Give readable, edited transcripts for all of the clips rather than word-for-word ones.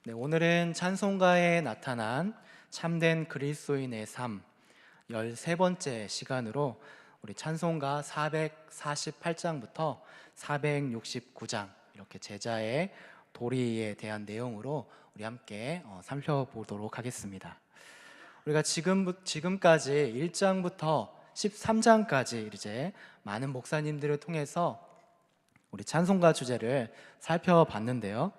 네, 오늘은 찬송가에 나타난 참된 그리스도인의 삶 13번째 시간으로 우리 찬송가 448장부터 469장 이렇게 제자의 도리에 대한 내용으로 우리 함께 살펴보도록 하겠습니다. 우리가 지금까지 1장부터 13장까지 이제 많은 목사님들을 통해서 우리 찬송가 주제를 살펴봤는데요.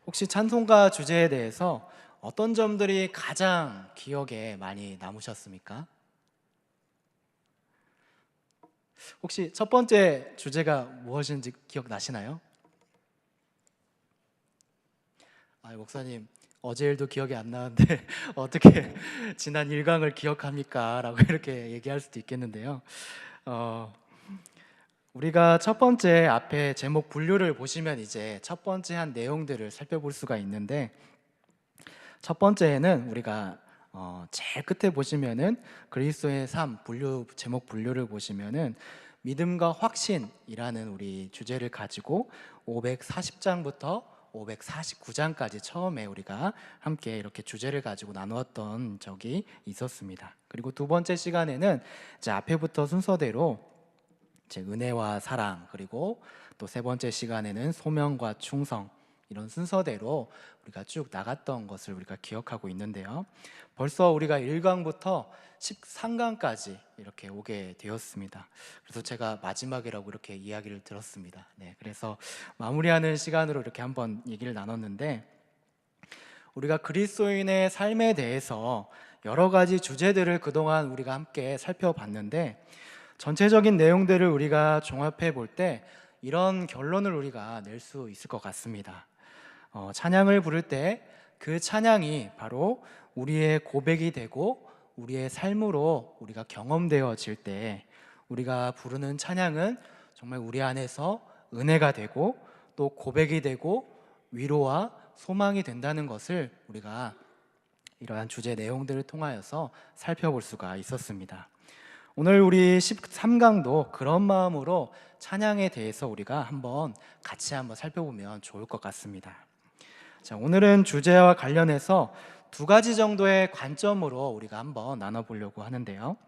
혹시 찬송가 주제에 대해서 어떤 점들이 가장 기억에 많이 남으셨습니까? 혹시 첫 번째 주제가 무엇인지 기억나시나요? 목사님, 어제 일도 기억이 안 나는데 어떻게 지난 1강을 기억합니까? 라고 이렇게 얘기할 수도 있겠는데요. 우리가 첫 번째 앞에 제목 분류를 보시면 이제 첫 번째 한 내용들을 살펴볼 수가 있는데, 첫 번째에는 우리가 제일 끝에 보시면은 그리스도의 삶 제목 분류를 보시면은 믿음과 확신이라는 우리 주제를 가지고 540장부터 549장까지 처음에 우리가 함께 이렇게 주제를 가지고 나누었던 적이 있었습니다. 그리고 두 번째 시간에는 이제 앞에부터 순서대로 이제 은혜와 사랑, 그리고 또 세 번째 시간에는 소명과 충성, 이런 순서대로 우리가 쭉 나갔던 것을 우리가 기억하고 있는데요. 벌써 우리가 1강부터 13강까지 이렇게 오게 되었습니다. 그래서 제가 마지막이라고 이렇게 이야기를 들었습니다. 네, 그래서 마무리하는 시간으로 이렇게 한번 얘기를 나눴는데, 우리가 그리스도인의 삶에 대해서 여러 가지 주제들을 그동안 우리가 함께 살펴봤는데, 전체적인 내용들을 우리가 종합해 볼 때 이런 결론을 우리가 낼 수 있을 것 같습니다. 찬양을 부를 때 그 찬양이 바로 우리의 고백이 되고 우리의 삶으로 우리가 경험되어질 때, 우리가 부르는 찬양은 정말 우리 안에서 은혜가 되고 또 고백이 되고 위로와 소망이 된다는 것을 우리가 이러한 주제 내용들을 통하여서 살펴볼 수가 있었습니다. 오늘 우리 13강도 그런 마음으로 찬양에 대해서 우리가 같이 한번 살펴보면 좋을 것 같습니다. 자, 오늘은 주제와 관련해서 두 가지 정도의 관점으로 우리가 한번 나눠보려고 하는데요.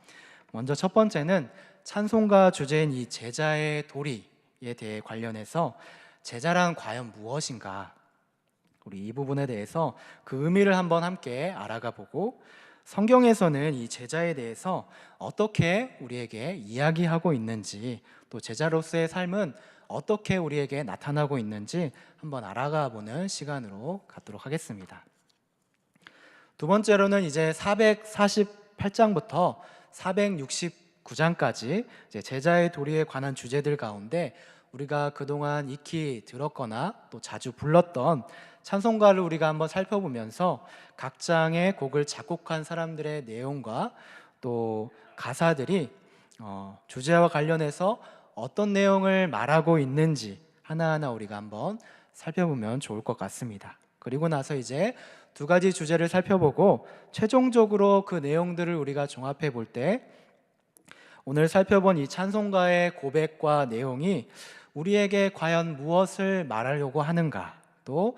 먼저 첫 번째는 찬송가 주제인 이 제자의 도리에 대해 관련해서 제자란 과연 무엇인가, 우리 이 부분에 대해서 그 의미를 한번 함께 알아가 보고, 성경에서는 이 제자에 대해서 어떻게 우리에게 이야기하고 있는지, 또 제자로서의 삶은 어떻게 우리에게 나타나고 있는지 한번 알아가 보는 시간으로 갖도록 하겠습니다. 두 번째로는 이제 448장부터 469장까지 이제 제자의 도리에 관한 주제들 가운데 우리가 그동안 익히 들었거나 또 자주 불렀던 찬송가를 우리가 한번 살펴보면서 각 장의 곡을 작곡한 사람들의 내용과 또 가사들이 주제와 관련해서 어떤 내용을 말하고 있는지 하나하나 우리가 한번 살펴보면 좋을 것 같습니다. 그리고 나서 이제 두 가지 주제를 살펴보고 최종적으로 그 내용들을 우리가 종합해 볼 때, 오늘 살펴본 이 찬송가의 고백과 내용이 우리에게 과연 무엇을 말하려고 하는가, 또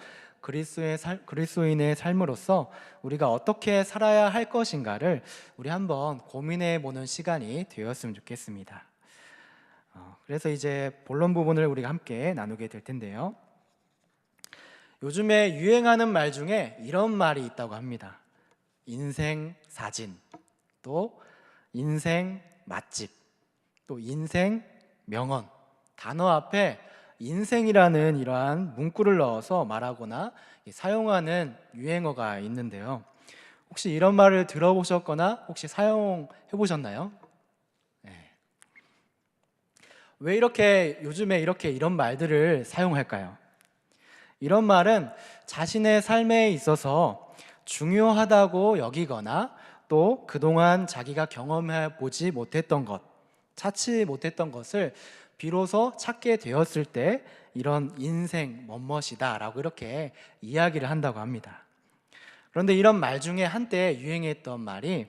그리스도인의 삶으로서 우리가 어떻게 살아야 할 것인가를 우리 한번 고민해 보는 시간이 되었으면 좋겠습니다. 그래서 이제 본론 부분을 우리가 함께 나누게 될 텐데요. 요즘에 유행하는 말 중에 이런 말이 있다고 합니다. 인생 사진, 또 인생 맛집, 또 인생 명언. 단어 앞에 인생이라는 이러한 문구를 넣어서 말하거나 사용하는 유행어가 있는데요. 혹시 이런 말을 들어보셨거나 혹시 사용해 보셨나요? 네. 왜 이렇게 요즘에 이런 말들을 사용할까요? 이런 말은 자신의 삶에 있어서 중요하다고 여기거나 또 그동안 자기가 경험해 보지 못했던 것, 찾지 못했던 것을 비로소 찾게 되었을 때 이런 인생 멋멋이다 라고 이렇게 이야기를 한다고 합니다. 그런데 이런 말 중에 한때 유행했던 말이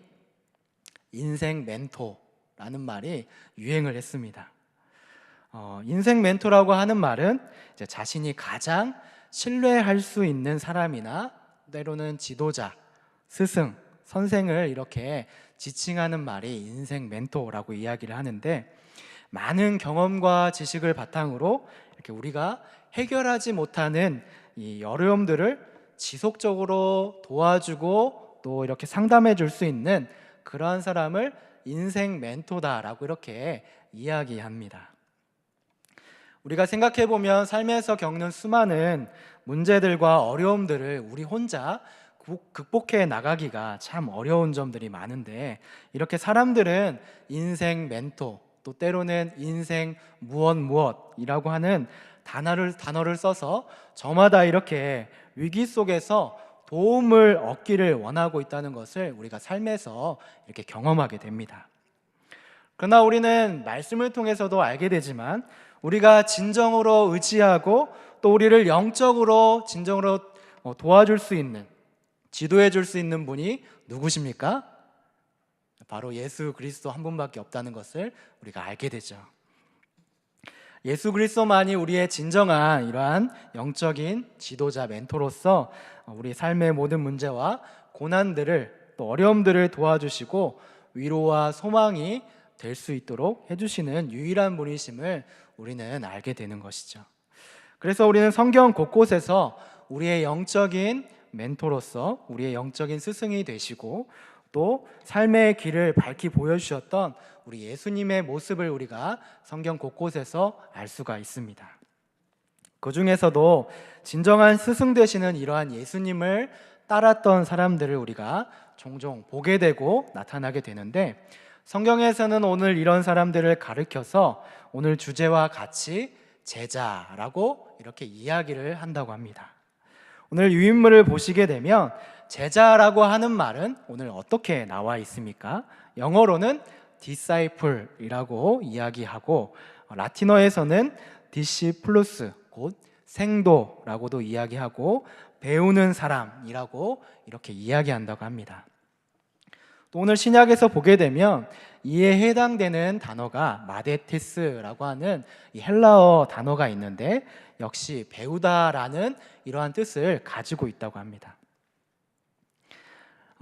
인생 멘토라는 말이 유행을 했습니다. 인생 멘토라고 하는 말은 이제 자신이 가장 신뢰할 수 있는 사람이나 때로는 지도자, 스승, 선생을 이렇게 지칭하는 말이 인생 멘토라고 이야기를 하는데, 많은 경험과 지식을 바탕으로 이렇게 우리가 해결하지 못하는 이 어려움들을 지속적으로 도와주고 또 이렇게 상담해 줄 수 있는 그러한 사람을 인생 멘토다라고 이렇게 이야기합니다. 우리가 생각해 보면 삶에서 겪는 수많은 문제들과 어려움들을 우리 혼자 극복해 나가기가 참 어려운 점들이 많은데, 이렇게 사람들은 인생 멘토, 또 때로는 인생 무엇이라고 하는 단어를 써서 저마다 이렇게 위기 속에서 도움을 얻기를 원하고 있다는 것을 우리가 삶에서 이렇게 경험하게 됩니다. 그러나 우리는 말씀을 통해서도 알게 되지만, 우리가 진정으로 의지하고 또 우리를 영적으로 진정으로 도와줄 수 있는, 지도해 줄 수 있는 분이 누구십니까? 바로 예수 그리스도 한 분밖에 없다는 것을 우리가 알게 되죠. 예수 그리스도만이 우리의 진정한 이러한 영적인 지도자, 멘토로서 우리 삶의 모든 문제와 고난들을, 또 어려움들을 도와주시고 위로와 소망이 될 수 있도록 해주시는 유일한 분이심을 우리는 알게 되는 것이죠. 그래서 우리는 성경 곳곳에서 우리의 영적인 멘토로서 우리의 영적인 스승이 되시고 또 삶의 길을 밝히 보여주셨던 우리 예수님의 모습을 우리가 성경 곳곳에서 알 수가 있습니다. 그 중에서도 진정한 스승 되시는 이러한 예수님을 따랐던 사람들을 우리가 종종 보게 되고 나타나게 되는데, 성경에서는 오늘 이런 사람들을 가리켜서 오늘 주제와 같이 제자라고 이렇게 이야기를 한다고 합니다. 오늘 유인물을 보시게 되면 제자라고 하는 말은 오늘 어떻게 나와 있습니까? 영어로는 disciple이라고 이야기하고, 라틴어에서는 discipulus, 곧 생도라고도 이야기하고, 배우는 사람이라고 이렇게 이야기한다고 합니다. 또 오늘 신약에서 보게 되면 이에 해당되는 단어가 마데테스라고 하는 이 헬라어 단어가 있는데, 역시 배우다라는 이러한 뜻을 가지고 있다고 합니다.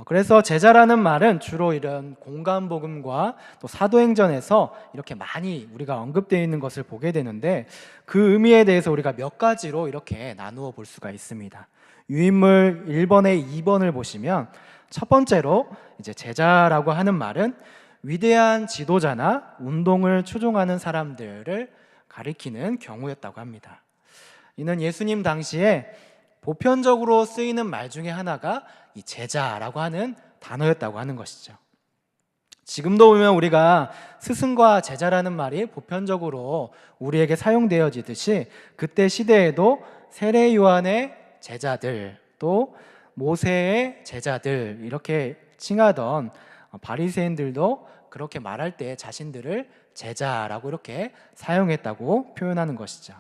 그래서 제자라는 말은 주로 이런 공간복음과 또 사도행전에서 이렇게 많이 우리가 언급되어 있는 것을 보게 되는데, 그 의미에 대해서 우리가 몇 가지로 이렇게 나누어 볼 수가 있습니다. 유인물 1번에 2번을 보시면 첫 번째로 이제 제자라고 하는 말은 위대한 지도자나 운동을 추종하는 사람들을 가리키는 경우였다고 합니다. 이는 예수님 당시에 보편적으로 쓰이는 말 중에 하나가 이 제자라고 하는 단어였다고 하는 것이죠. 지금도 보면 우리가 스승과 제자라는 말이 보편적으로 우리에게 사용되어지듯이, 그때 시대에도 세례 요한의 제자들, 또 모세의 제자들 이렇게 칭하던 바리새인들도 그렇게 말할 때 자신들을 제자라고 이렇게 사용했다고 표현하는 것이죠.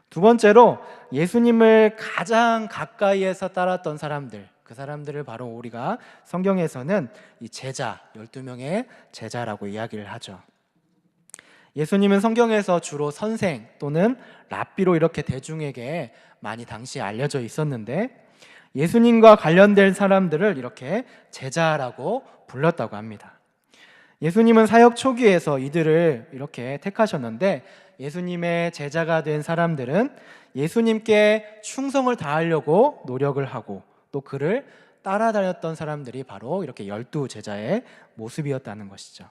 두 번째로 예수님을 가장 가까이에서 따랐던 사람들, 그 사람들을 바로 우리가 성경에서는 이 제자, 12명의 제자라고 이야기를 하죠. 예수님은 성경에서 주로 선생 또는 랍비로 이렇게 대중에게 많이 당시에 알려져 있었는데, 예수님과 관련된 사람들을 이렇게 제자라고 불렀다고 합니다. 예수님은 사역 초기에서 이들을 이렇게 택하셨는데, 예수님의 제자가 된 사람들은 예수님께 충성을 다하려고 노력을 하고 또 그를 따라다녔던 사람들이 바로 이렇게 12제자의 모습이었다는 것이죠.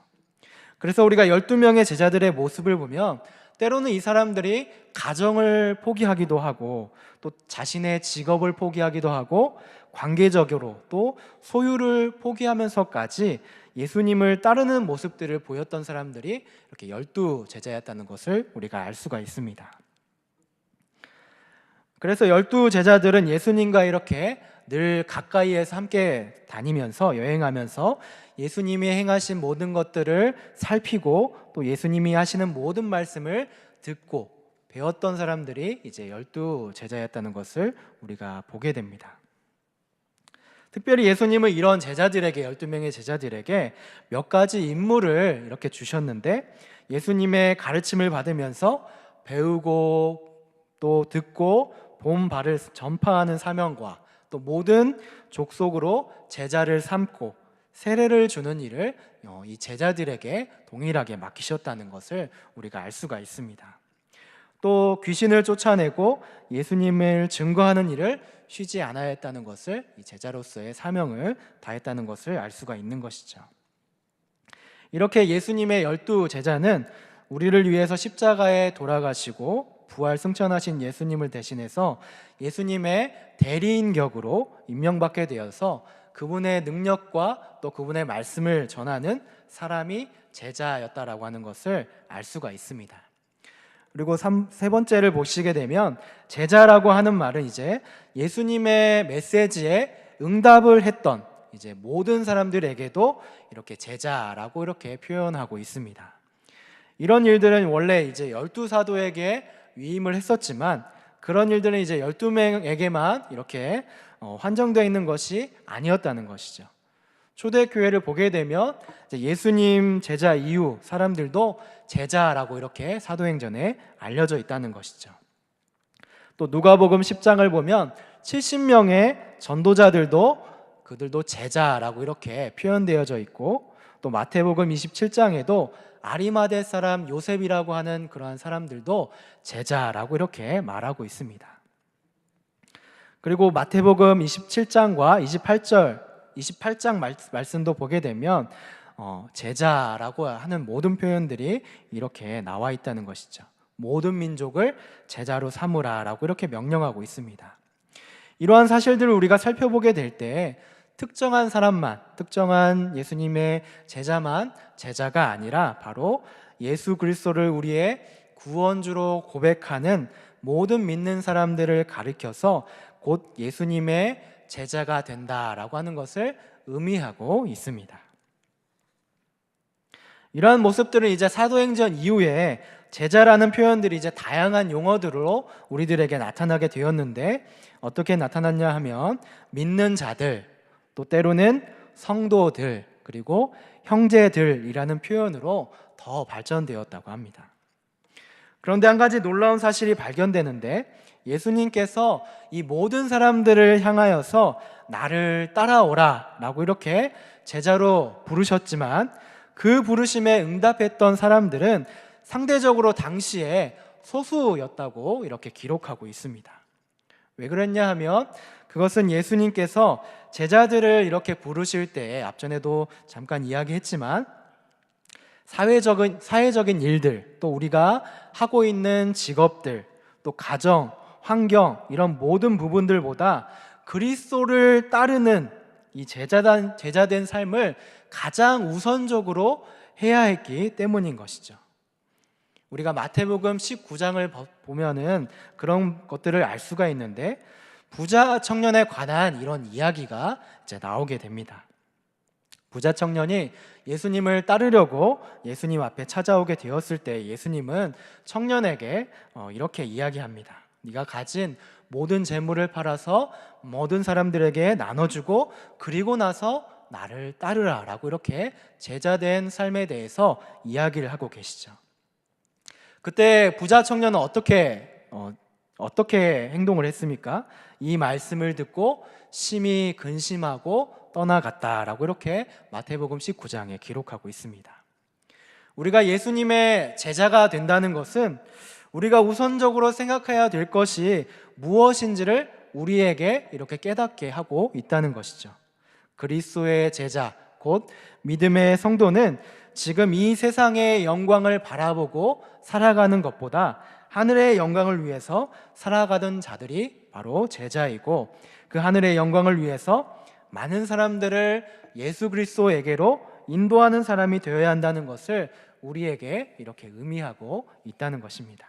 그래서 우리가 12명의 제자들의 모습을 보면 때로는 이 사람들이 가정을 포기하기도 하고 또 자신의 직업을 포기하기도 하고 관계적으로 또 소유를 포기하면서까지 예수님을 따르는 모습들을 보였던 사람들이 이렇게 12제자였다는 것을 우리가 알 수가 있습니다. 그래서 12제자들은 예수님과 이렇게 늘 가까이에서 함께 다니면서 여행하면서 예수님이 행하신 모든 것들을 살피고 또 예수님이 하시는 모든 말씀을 듣고 배웠던 사람들이 이제 12제자였다는 것을 우리가 보게 됩니다. 특별히 예수님은 이런 제자들에게, 12명의 제자들에게 몇 가지 임무를 이렇게 주셨는데, 예수님의 가르침을 받으면서 배우고 또 듣고 본바를 전파하는 사명과 또 모든 족속으로 제자를 삼고 세례를 주는 일을 이 제자들에게 동일하게 맡기셨다는 것을 우리가 알 수가 있습니다. 또 귀신을 쫓아내고 예수님을 증거하는 일을 쉬지 않아야 했다는 것을 이 제자로서의 사명을 다했다는 것을 알 수가 있는 것이죠. 이렇게 예수님의 12제자는 우리를 위해서 십자가에 돌아가시고 부활 승천하신 예수님을 대신해서 예수님의 대리인 격으로 임명받게 되어서 그분의 능력과 또 그분의 말씀을 전하는 사람이 제자였다라고 하는 것을 알 수가 있습니다. 그리고 세 번째를 보시게 되면 제자라고 하는 말은 이제 예수님의 메시지에 응답을 했던 이제 모든 사람들에게도 이렇게 제자라고 이렇게 표현하고 있습니다. 이런 일들은 원래 이제 12사도에게 위임을 했었지만 그런 일들은 이제 12명에게만 이렇게 한정되어 있는 것이 아니었다는 것이죠. 초대교회를 보게 되면 예수님 제자 이후 사람들도 제자라고 이렇게 사도행전에 알려져 있다는 것이죠. 또 누가복음 10장을 보면 70명의 전도자들도 그들도 제자라고 이렇게 표현되어져 있고 또 마태복음 27장에도 아리마대 사람 요셉이라고 하는 그러한 사람들도 제자라고 이렇게 말하고 있습니다. 그리고 마태복음 27장과 28장 말씀도 보게 되면 제자라고 하는 모든 표현들이 이렇게 나와 있다는 것이죠. 모든 민족을 제자로 삼으라라고 이렇게 명령하고 있습니다. 이러한 사실들을 우리가 살펴보게 될 때 특정한 사람만, 특정한 예수님의 제자만 제자가 아니라 바로 예수 그리스도를 우리의 구원주로 고백하는 모든 믿는 사람들을 가리켜서 곧 예수님의 제자가 된다라고 하는 것을 의미하고 있습니다. 이러한 모습들은 이제 사도행전 이후에 제자라는 표현들이 이제 다양한 용어들로 우리들에게 나타나게 되었는데 어떻게 나타났냐 하면 믿는 자들, 또 때로는 성도들, 그리고 형제들이라는 표현으로 더 발전되었다고 합니다. 그런데 한 가지 놀라운 사실이 발견되는데 예수님께서 이 모든 사람들을 향하여서 나를 따라오라 라고 이렇게 제자로 부르셨지만 그 부르심에 응답했던 사람들은 상대적으로 당시에 소수였다고 이렇게 기록하고 있습니다. 왜 그랬냐 하면 그것은 예수님께서 제자들을 이렇게 부르실 때 앞전에도 잠깐 이야기했지만 사회적인 일들, 또 우리가 하고 있는 직업들, 또 가정, 환경 이런 모든 부분들보다 그리스도를 따르는 이 제자된 삶을 가장 우선적으로 해야 했기 때문인 것이죠. 우리가 마태복음 19장을 보면은 그런 것들을 알 수가 있는데 부자 청년에 관한 이런 이야기가 이제 나오게 됩니다. 부자 청년이 예수님을 따르려고 예수님 앞에 찾아오게 되었을 때 예수님은 청년에게 이렇게 이야기합니다. 네가 가진 모든 재물을 팔아서 모든 사람들에게 나눠주고 그리고 나서 나를 따르라 라고 이렇게 제자된 삶에 대해서 이야기를 하고 계시죠. 그때 부자 청년은 어떻게 행동을 했습니까? 이 말씀을 듣고 심히 근심하고 떠나갔다라고 이렇게 마태복음 19장에 기록하고 있습니다. 우리가 예수님의 제자가 된다는 것은 우리가 우선적으로 생각해야 될 것이 무엇인지를 우리에게 이렇게 깨닫게 하고 있다는 것이죠. 그리스도의 제자, 곧 믿음의 성도는 지금 이 세상의 영광을 바라보고 살아가는 것보다 하늘의 영광을 위해서 살아가던 자들이 바로 제자이고 그 하늘의 영광을 위해서 많은 사람들을 예수 그리스도에게로 인도하는 사람이 되어야 한다는 것을 우리에게 이렇게 의미하고 있다는 것입니다.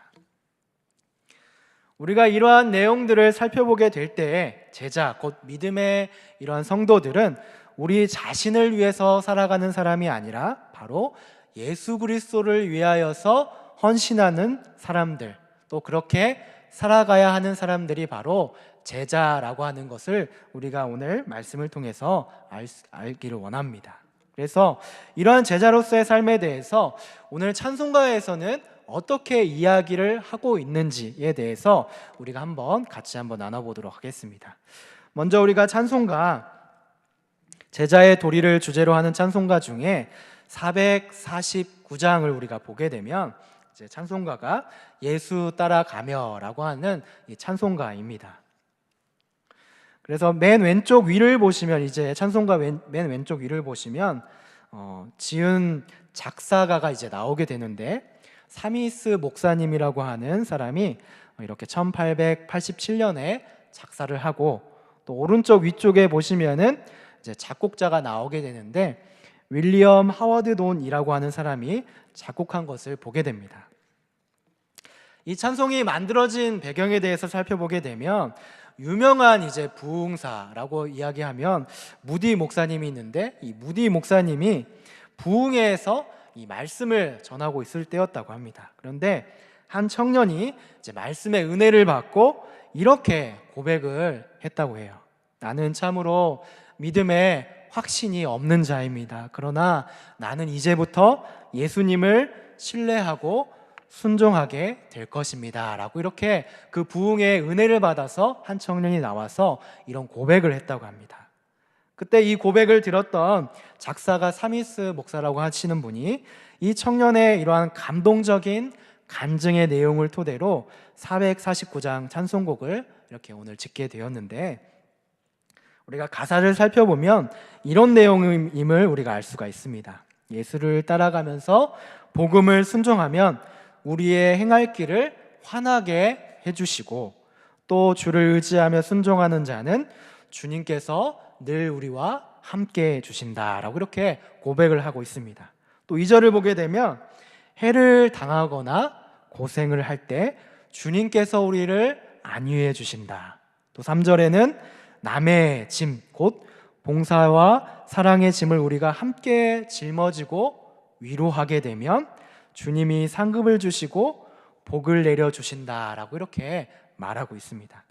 우리가 이러한 내용들을 살펴보게 될 때에 제자, 곧 믿음의 이러한 성도들은 우리 자신을 위해서 살아가는 사람이 아니라 바로 예수 그리스도를 위하여서 헌신하는 사람들, 또 그렇게 살아가야 하는 사람들이 바로 제자라고 하는 것을 우리가 오늘 말씀을 통해서 알기를 원합니다. 그래서 이러한 제자로서의 삶에 대해서 오늘 찬송가에서는 어떻게 이야기를 하고 있는지에 대해서 우리가 같이 나눠보도록 하겠습니다. 먼저 우리가 찬송가, 제자의 도리를 주제로 하는 찬송가 중에 449장을 우리가 보게 되면 이제 찬송가가 예수 따라가며라고 하는 이 찬송가입니다. 그래서 맨 왼쪽 위를 보시면, 이제 찬송가 맨 왼쪽 위를 보시면 지은 작사가가 이제 나오게 되는데, 사미스 목사님이라고 하는 사람이 이렇게 1887년에 작사를 하고, 또 오른쪽 위쪽에 보시면은 이제 작곡자가 나오게 되는데, 윌리엄 하워드 돈이라고 하는 사람이 작곡한 것을 보게 됩니다. 이 찬송이 만들어진 배경에 대해서 살펴보게 되면, 유명한 이제 부흥사라고 이야기하면 무디 목사님이 있는데, 이 무디 목사님이 부흥회에서 이 말씀을 전하고 있을 때였다고 합니다. 그런데 한 청년이 이제 말씀의 은혜를 받고 이렇게 고백을 했다고 해요. 나는 참으로 믿음에 확신이 없는 자입니다. 그러나 나는 이제부터 예수님을 신뢰하고 순종하게 될 것입니다 라고, 이렇게 그 부흥의 은혜를 받아서 한 청년이 나와서 이런 고백을 했다고 합니다. 그때 이 고백을 들었던 작사가 사미스 목사라고 하시는 분이 이 청년의 이러한 감동적인 간증의 내용을 토대로 449장 찬송곡을 이렇게 오늘 짓게 되었는데, 우리가 가사를 살펴보면 이런 내용임을 우리가 알 수가 있습니다. 예수를 따라가면서 복음을 순종하면 우리의 행할 길을 환하게 해주시고, 또 주를 의지하며 순종하는 자는 주님께서 늘 우리와 함께 해주신다라고 이렇게 고백을 하고 있습니다. 또 2절을 보게 되면 해를 당하거나 고생을 할 때 주님께서 우리를 안위해 주신다. 또 3절에는 남의 짐, 곧 봉사와 사랑의 짐을 우리가 함께 짊어지고 위로하게 되면 주님이 상급을 주시고 복을 내려주신다라고 이렇게 말하고 있습니다.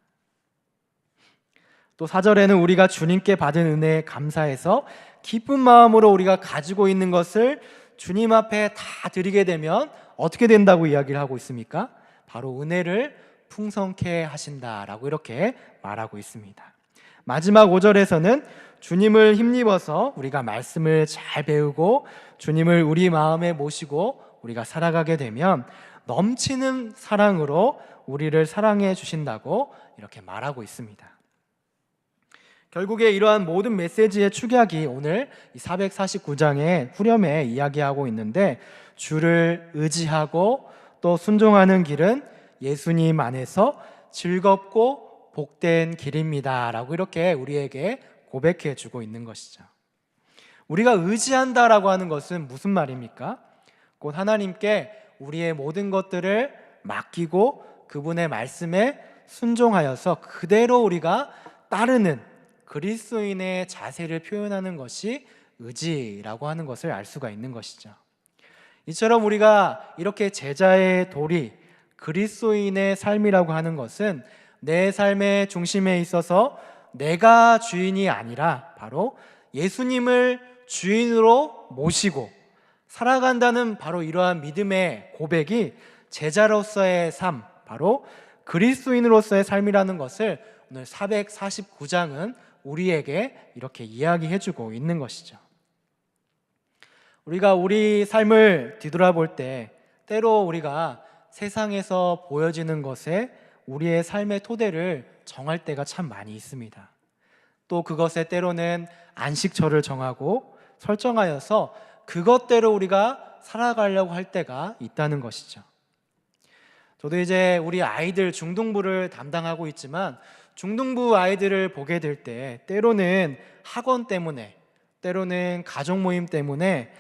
또 4절에는 우리가 주님께 받은 은혜에 감사해서 기쁜 마음으로 우리가 가지고 있는 것을 주님 앞에 다 드리게 되면 어떻게 된다고 이야기를 하고 있습니까? 바로 은혜를 풍성케 하신다라고 이렇게 말하고 있습니다. 마지막 5절에서는 주님을 힘입어서 우리가 말씀을 잘 배우고 주님을 우리 마음에 모시고 우리가 살아가게 되면 넘치는 사랑으로 우리를 사랑해 주신다고 이렇게 말하고 있습니다. 결국에 이러한 모든 메시지의 축약이 오늘 이 449장의 후렴에 이야기하고 있는데, 주를 의지하고 또 순종하는 길은 예수님 안에서 즐겁고 복된 길입니다 라고 이렇게 우리에게 고백해 주고 있는 것이죠. 우리가 의지한다라고 하는 것은 무슨 말입니까? 곧 하나님께 우리의 모든 것들을 맡기고 그분의 말씀에 순종하여서 그대로 우리가 따르는 그리스도인의 자세를 표현하는 것이 의지라고 하는 것을 알 수가 있는 것이죠. 이처럼 우리가 이렇게 제자의 도리, 그리스도인의 삶이라고 하는 것은 내 삶의 중심에 있어서 내가 주인이 아니라 바로 예수님을 주인으로 모시고 살아간다는 바로 이러한 믿음의 고백이 제자로서의 삶, 바로 그리스도인으로서의 삶이라는 것을 오늘 449장은 우리에게 이렇게 이야기해주고 있는 것이죠. 우리가 우리 삶을 뒤돌아볼 때 때로 우리가 세상에서 보여지는 것에 우리의 삶의 토대를 정할 때가 참 많이 있습니다. 또 그것에 때로는 안식처를 정하고 설정하여서 그것대로 우리가 살아가려고 할 때가 있다는 것이죠. 저도 이제 우리 아이들 중등부를 담당하고 있지만 중등부 아이들을 보게 될 때 때로는 학원 때문에, 때로는 가족 모임 때문에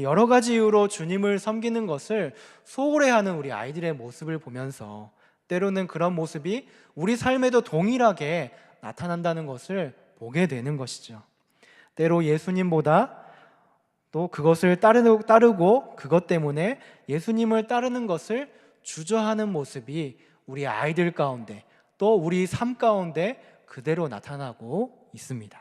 여러 가지 이유로 주님을 섬기는 것을 소홀해하는 우리 아이들의 모습을 보면서 때로는 그런 모습이 우리 삶에도 동일하게 나타난다는 것을 보게 되는 것이죠. 때로 예수님보다 또 그것을 따르고 그것 때문에 예수님을 따르는 것을 주저하는 모습이 우리 아이들 가운데 또 우리 삶 가운데 그대로 나타나고 있습니다.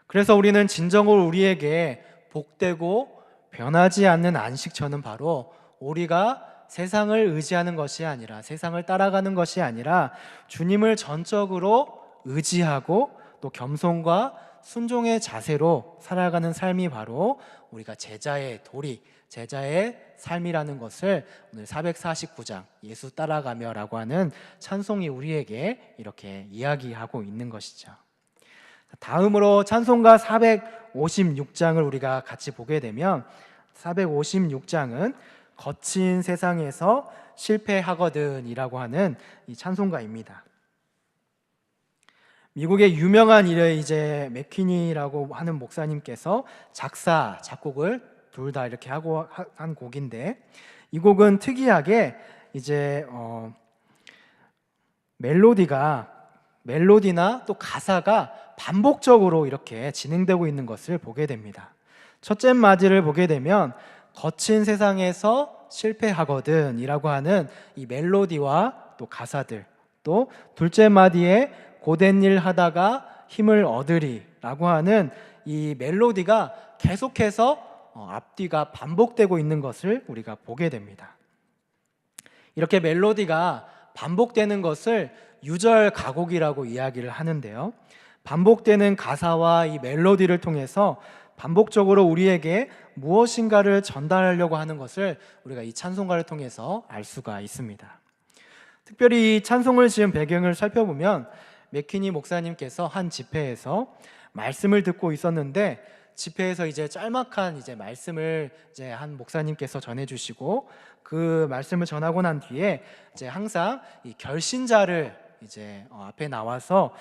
그래서 우리는 진정으로 우리에게 복되고 변하지 않는 안식처는 바로 우리가 세상을 의지하는 것이 아니라, 세상을 따라가는 것이 아니라 주님을 전적으로 의지하고 또 겸손과 순종의 자세로 살아가는 삶이 바로 우리가 제자의 도리, 제자의 삶이라는 것을 오늘 449장 예수 따라가며 라고 하는 찬송이 우리에게 이렇게 이야기하고 있는 것이죠. 다음으로 찬송가 456장을 우리가 같이 보게 되면, 456장은 거친 세상에서 실패하거든 이라고 하는 이 찬송가입니다. 미국의 유명한 이제 맥퀴니라고 하는 목사님께서 작사, 작곡을 둘 다 이렇게 하고 한 곡인데, 이 곡은 특이하게 이제 멜로디나 또 가사가 반복적으로 이렇게 진행되고 있는 것을 보게 됩니다. 첫째 마디를 보게 되면 거친 세상에서 실패하거든 이라고 하는 이 멜로디와 또 가사들, 또 둘째 마디에 고된 일 하다가 힘을 얻으리 라고 하는 이 멜로디가 계속해서 앞뒤가 반복되고 있는 것을 우리가 보게 됩니다. 이렇게 멜로디가 반복되는 것을 유절 가곡이라고 이야기를 하는데요, 반복되는 가사와 이 멜로디를 통해서 반복적으로 우리에게 무엇인가를 전달하려고 하는 것을 우리가 이 찬송가를 통해서 알 수가 있습니다. 특별히 이 찬송을 지은 배경을 살펴보면, 맥퀴니 목사님께서 한 집회에서 말씀을 듣고 있었는데, 집회에서 이제 짤막한 말씀을 한 목사님께서 전해주시고, 그 말씀을 전하고 난 뒤에 항상 이 결신자를 앞에 나와서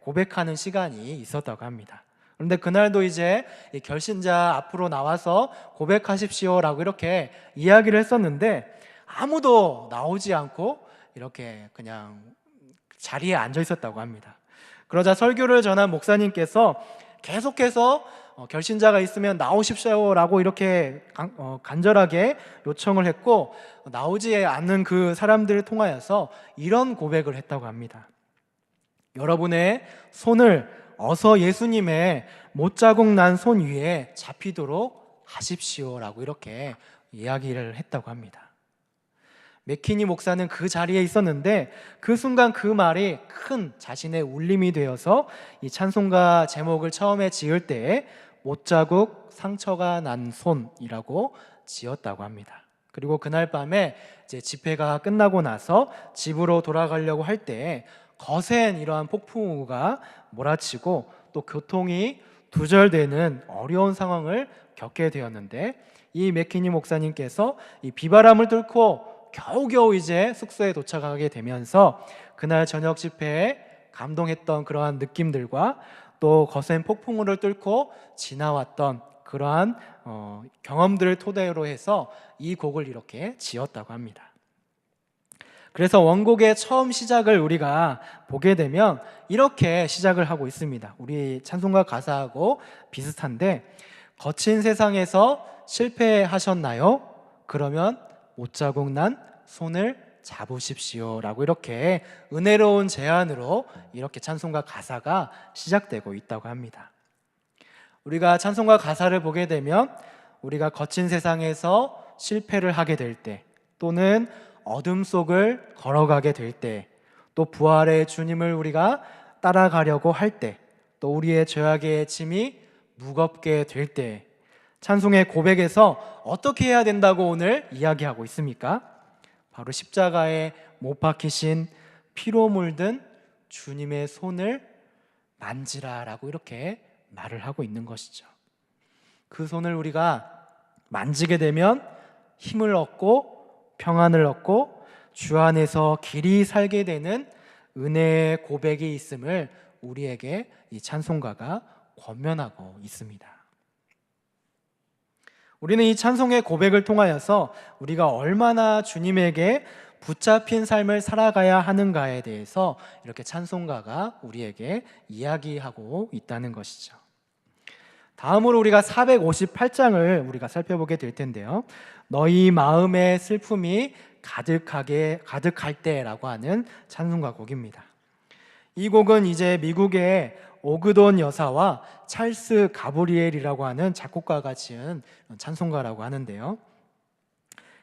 고백하는 시간이 있었다고 합니다. 그런데 그날도 이 결신자 앞으로 나와서 고백하십시오라고 이렇게 이야기를 했었는데, 아무도 나오지 않고 이렇게 그냥 자리에 앉아 있었다고 합니다. 그러자 설교를 전한 목사님께서 계속해서 결신자가 있으면 나오십시오라고 이렇게 간절하게 요청을 했고, 나오지 않는 그 사람들을 통하여서 이런 고백을 했다고 합니다. 여러분의 손을 어서 예수님의 못자국 난 손 위에 잡히도록 하십시오라고 이렇게 이야기를 했다고 합니다. 맥퀴니 목사는 그 자리에 있었는데, 그 순간 그 말이 큰 자신의 울림이 되어서 이 찬송가 제목을 처음에 지을 때에 못자국 상처가 난 손이라고 지었다고 합니다. 그리고 그날 밤에 집회가 끝나고 나서 집으로 돌아가려고 할 때 거센 이러한 폭풍우가 몰아치고 또 교통이 두절되는 어려운 상황을 겪게 되었는데, 이 맥퀴니 목사님께서 이 비바람을 뚫고 겨우겨우 숙소에 도착하게 되면서 그날 저녁 집회에 감동했던 그러한 느낌들과 또 거센 폭풍우를 뚫고 지나왔던 그러한 경험들을 토대로 해서 이 곡을 이렇게 지었다고 합니다. 그래서 원곡의 처음 시작을 우리가 보게 되면 이렇게 시작을 하고 있습니다. 우리 찬송가 가사하고 비슷한데, 거친 세상에서 실패하셨나요? 그러면 못자국 난 손을 잡으십시오 라고 이렇게 은혜로운 제안으로 이렇게 찬송가 가사가 시작되고 있다고 합니다. 우리가 찬송가 가사를 보게 되면 우리가 거친 세상에서 실패를 하게 될 때, 또는 어둠 속을 걸어가게 될 때, 또 부활의 주님을 우리가 따라가려고 할 때, 또 우리의 죄악의 짐이 무겁게 될 때, 찬송의 고백에서 어떻게 해야 된다고 오늘 이야기하고 있습니까? 바로 십자가에 못 박히신 피로 물든 주님의 손을 만지라라고 이렇게 말을 하고 있는 것이죠. 그 손을 우리가 만지게 되면 힘을 얻고 평안을 얻고 주 안에서 길이 살게 되는 은혜의 고백이 있음을 우리에게 이 찬송가가 권면하고 있습니다. 우리는 이 찬송의 고백을 통하여서 우리가 얼마나 주님에게 붙잡힌 삶을 살아가야 하는가에 대해서 이렇게 찬송가가 우리에게 이야기하고 있다는 것이죠. 다음으로 우리가 458장을 우리가 살펴보게 될 텐데요, 너희 마음의 슬픔이 가득할 때라고 하는 찬송가 곡입니다. 이 곡은 미국의 오그돈 여사와 찰스 가브리엘이라고 하는 작곡가가 지은 찬송가라고 하는데요,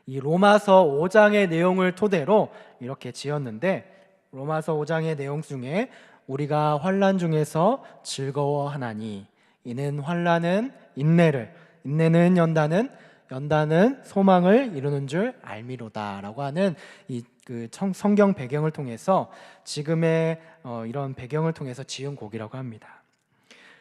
이 로마서 5장의 내용을 토대로 이렇게 지었는데, 로마서 5장의 내용 중에 우리가 환난 중에서 즐거워하나니 이는 환난은 인내를, 인내는 연단은 소망을 이루는 줄 알미로다라고 하는 이 성경 배경을 통해서 지금의 이런 배경을 통해서 지은 곡이라고 합니다.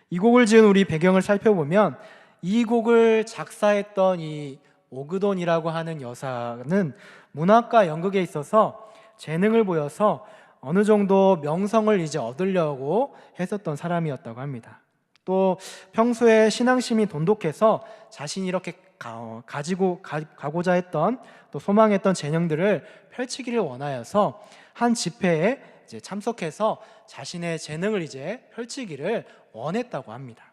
이 곡을 지은 우리 배경을 살펴보면 이 곡을 작사했던 이 오그돈이라고 하는 여사는 문학과 연극에 있어서 재능을 보여서 어느 정도 명성을 이제 얻으려고 했었던 사람이었다고 합니다. 또 평소에 신앙심이 돈독해서 자신이 이렇게 가고자 했던, 또 소망했던 재능들을 펼치기를 원하여서 한 집회에 이제 참석해서 자신의 재능을 이제 펼치기를 원했다고 합니다.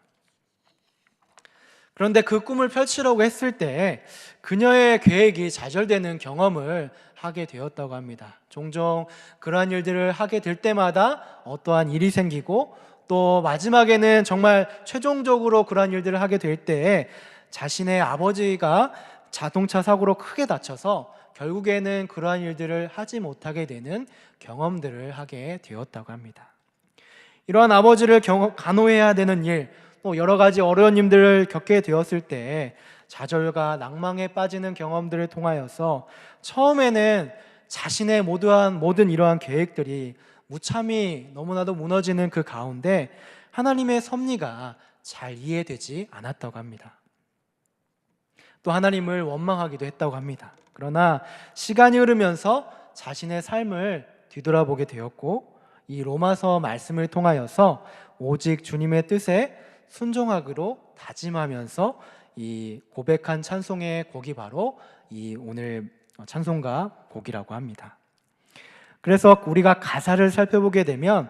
그런데 그 꿈을 펼치려고 했을 때 그녀의 계획이 좌절되는 경험을 하게 되었다고 합니다. 종종 그러한 일들을 하게 될 때마다 어떠한 일이 생기고, 또 마지막에는 정말 최종적으로 그러한 일들을 하게 될 때에 자신의 아버지가 자동차 사고로 크게 다쳐서 결국에는 그러한 일들을 하지 못하게 되는 경험들을 하게 되었다고 합니다. 이러한 아버지를 간호해야 되는 일, 또 여러 가지 어려운 일들을 겪게 되었을 때 좌절과 낭망에 빠지는 경험들을 통하여서 처음에는 자신의 모든 이러한 계획들이 무참히 너무나도 무너지는 그 가운데 하나님의 섭리가 잘 이해되지 않았다고 합니다. 또 하나님을 원망하기도 했다고 합니다. 그러나 시간이 흐르면서 자신의 삶을 뒤돌아보게 되었고, 이 로마서 말씀을 통하여서 오직 주님의 뜻에 순종하기로 다짐하면서 이 고백한 찬송의 곡이 바로 이 오늘 찬송가 곡이라고 합니다. 그래서 우리가 가사를 살펴보게 되면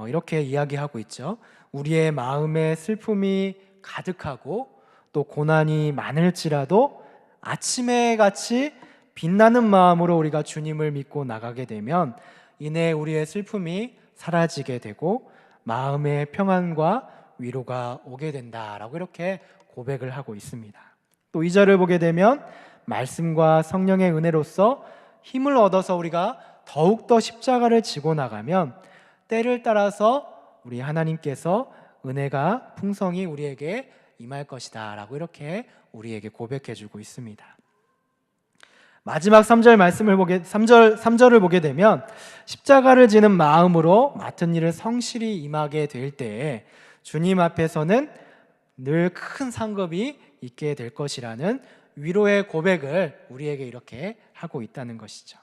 이렇게 이야기하고 있죠. 우리의 마음에 슬픔이 가득하고 또 고난이 많을지라도 아침에 같이 빛나는 마음으로 우리가 주님을 믿고 나가게 되면 이내 우리의 슬픔이 사라지게 되고 마음의 평안과 위로가 오게 된다라고 이렇게 고백을 하고 있습니다. 또 2절을 보게 되면 말씀과 성령의 은혜로서 힘을 얻어서 우리가 더욱더 십자가를 지고 나가면 때를 따라서 우리 하나님께서 은혜가 풍성히 우리에게 임할 것이다 라고 이렇게 우리에게 고백해 주고 있습니다. 마지막 3절을 보게 되면 십자가를 지는 마음으로 맡은 일을 성실히 임하게 될 때에 주님 앞에서는 늘 큰 상급이 있게 될 것이라는 위로의 고백을 우리에게 이렇게 하고 있다는 것이죠.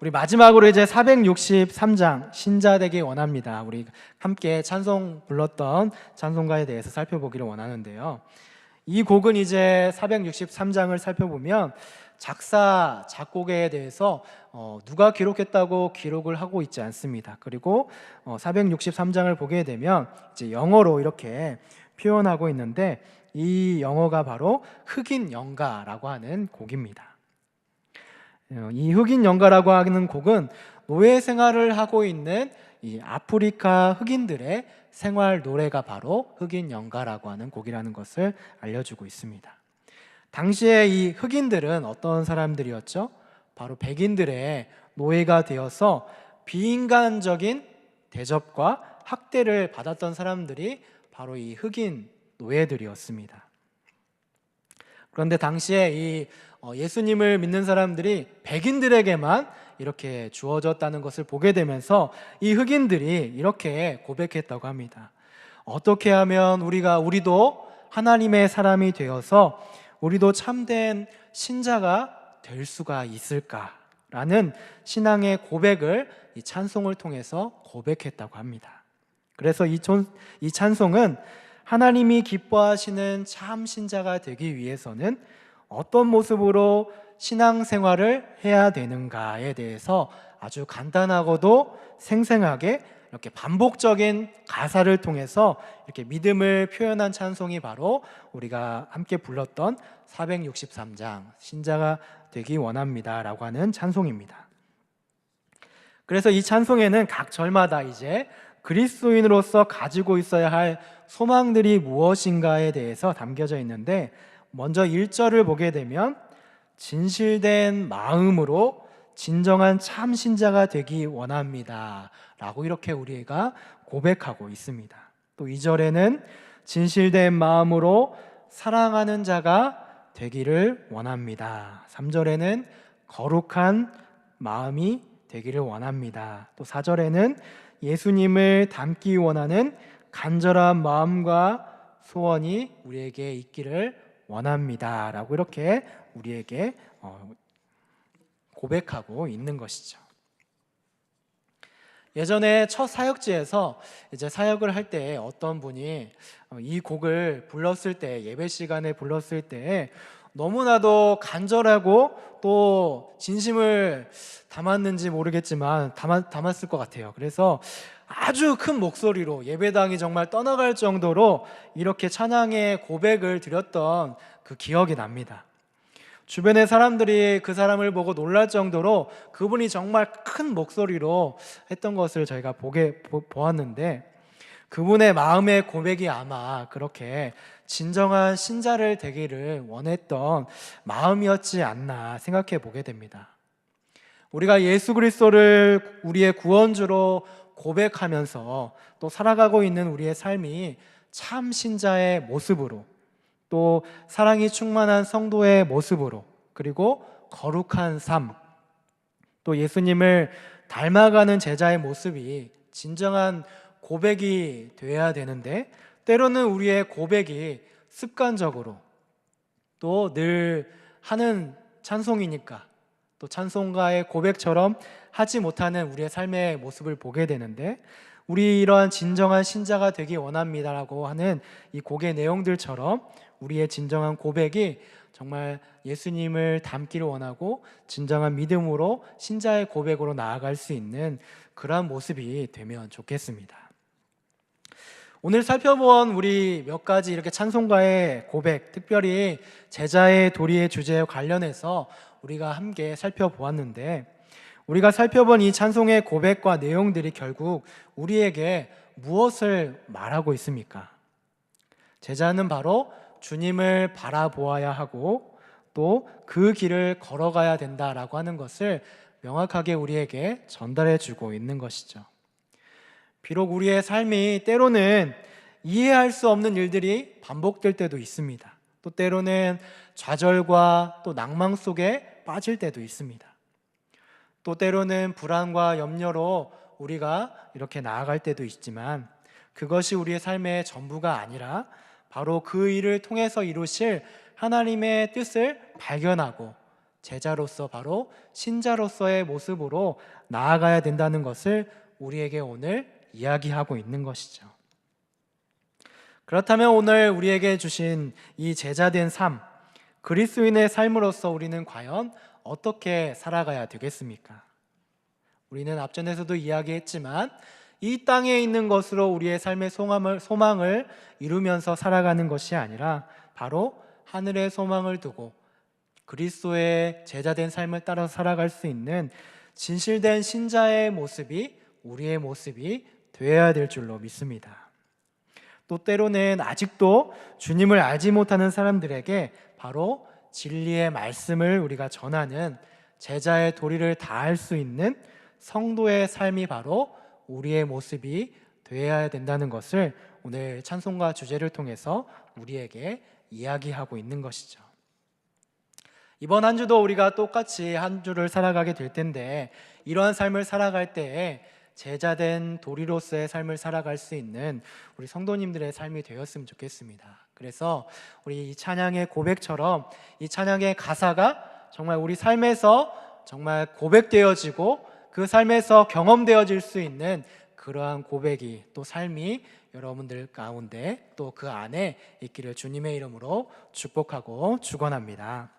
우리 마지막으로 이제 463장 신자 되기 원합니다. 우리 함께 찬송 불렀던 찬송가에 대해서 살펴보기를 원하는데요. 이 곡은 이제 463장을 살펴보면 작사, 작곡에 대해서 누가 기록했다고 기록을 하고 있지 않습니다. 그리고 463장을 보게 되면 이제 영어로 이렇게 표현하고 있는데 이 영어가 바로 흑인 연가라고 하는 곡입니다. 이 흑인 연가라고 하는 곡은 노예 생활을 하고 있는 이 아프리카 흑인들의 생활 노래가 바로 흑인 연가라고 하는 곡이라는 것을 알려주고 있습니다. 당시에 이 흑인들은 어떤 사람들이었죠? 바로 백인들의 노예가 되어서 비인간적인 대접과 학대를 받았던 사람들이 바로 이 흑인 노예들이었습니다. 그런데 당시에 이 예수님을 믿는 사람들이 백인들에게만 이렇게 주어졌다는 것을 보게 되면서 이 흑인들이 이렇게 고백했다고 합니다. 어떻게 하면 우리도 하나님의 사람이 되어서 우리도 참된 신자가 될 수가 있을까라는 신앙의 고백을 이 찬송을 통해서 고백했다고 합니다. 그래서 이 찬송은 하나님이 기뻐하시는 참 신자가 되기 위해서는 어떤 모습으로 신앙생활을 해야 되는가에 대해서 아주 간단하고도 생생하게 이렇게 반복적인 가사를 통해서 이렇게 믿음을 표현한 찬송이 바로 우리가 함께 불렀던 463장 신자가 되기 원합니다 라고 하는 찬송입니다. 그래서 이 찬송에는 각 절마다 이제 그리스도인으로서 가지고 있어야 할 소망들이 무엇인가에 대해서 담겨져 있는데, 먼저 1절을 보게 되면 진실된 마음으로 진정한 참 신자가 되기 원합니다 라고 이렇게 우리가 고백하고 있습니다. 또 2절에는 진실된 마음으로 사랑하는 자가 되기를 원합니다. 3절에는 거룩한 마음이 되기를 원합니다. 또 4절에는 예수님을 닮기 원하는 간절한 마음과 소원이 우리에게 있기를 원합니다 라고 이렇게 우리에게 고백하고 있는 것이죠. 예전에 첫 사역지에서 이제 사역을 할 때 어떤 분이 이 곡을 불렀을 때, 예배 시간에 불렀을 때 너무나도 간절하고 또 진심을 담았는지 모르겠지만 담았을 것 같아요. 그래서 아주 큰 목소리로 예배당이 정말 떠나갈 정도로 이렇게 찬양의 고백을 드렸던 그 기억이 납니다. 주변의 사람들이 그 사람을 보고 놀랄 정도로 그분이 정말 큰 목소리로 했던 것을 저희가 보았는데, 그분의 마음의 고백이 아마 그렇게 진정한 신자를 되기를 원했던 마음이었지 않나 생각해 보게 됩니다. 우리가 예수 그리스도를 우리의 구원주로 고백하면서 또 살아가고 있는 우리의 삶이 참 신자의 모습으로, 또 사랑이 충만한 성도의 모습으로, 그리고 거룩한 삶, 또 예수님을 닮아가는 제자의 모습이 진정한 고백이 되어야 되는데, 때로는 우리의 고백이 습관적으로 또 늘 하는 찬송이니까 또 찬송가의 고백처럼 하지 못하는 우리의 삶의 모습을 보게 되는데, 우리 이러한 진정한 신자가 되기 원합니다라고 하는 이 곡의 내용들처럼 우리의 진정한 고백이 정말 예수님을 닮기를 원하고 진정한 믿음으로 신자의 고백으로 나아갈 수 있는 그러한 모습이 되면 좋겠습니다. 오늘 살펴본 우리 몇 가지 이렇게 찬송가의 고백, 특별히 제자의 도리의 주제와 관련해서 우리가 함께 살펴보았는데, 우리가 살펴본 이 찬송의 고백과 내용들이 결국 우리에게 무엇을 말하고 있습니까? 제자는 바로 주님을 바라보아야 하고 또 그 길을 걸어가야 된다라고 하는 것을 명확하게 우리에게 전달해 주고 있는 것이죠. 비록 우리의 삶이 때로는 이해할 수 없는 일들이 반복될 때도 있습니다. 또 때로는 좌절과 또 낭망 속에 빠질 때도 있습니다. 또 때로는 불안과 염려로 우리가 이렇게 나아갈 때도 있지만, 그것이 우리의 삶의 전부가 아니라 바로 그 일을 통해서 이루실 하나님의 뜻을 발견하고 제자로서, 바로 신자로서의 모습으로 나아가야 된다는 것을 우리에게 오늘 이야기하고 있는 것이죠. 그렇다면 오늘 우리에게 주신 이 제자된 삶, 그리스도인의 삶으로서 우리는 과연 어떻게 살아가야 되겠습니까? 우리는 앞전에서도 이야기했지만 이 땅에 있는 것으로 우리의 삶의 소망을 이루면서 살아가는 것이 아니라 바로 하늘의 소망을 두고 그리스도의 제자된 삶을 따라 살아갈 수 있는 진실된 신자의 모습이 우리의 모습이 되어야 될 줄로 믿습니다. 또 때로는 아직도 주님을 알지 못하는 사람들에게 바로 진리의 말씀을 우리가 전하는 제자의 도리를 다할 수 있는 성도의 삶이 바로 우리의 모습이 되어야 된다는 것을 오늘 찬송가 주제를 통해서 우리에게 이야기하고 있는 것이죠. 이번 한 주도 우리가 똑같이 한 주를 살아가게 될 텐데, 이러한 삶을 살아갈 때에 제자된 도리로서의 삶을 살아갈 수 있는 우리 성도님들의 삶이 되었으면 좋겠습니다. 그래서 우리 이 찬양의 고백처럼 이 찬양의 가사가 정말 우리 삶에서 정말 고백되어지고 그 삶에서 경험되어질 수 있는 그러한 고백이, 또 삶이 여러분들 가운데 또 그 안에 있기를 주님의 이름으로 축복하고 축원합니다.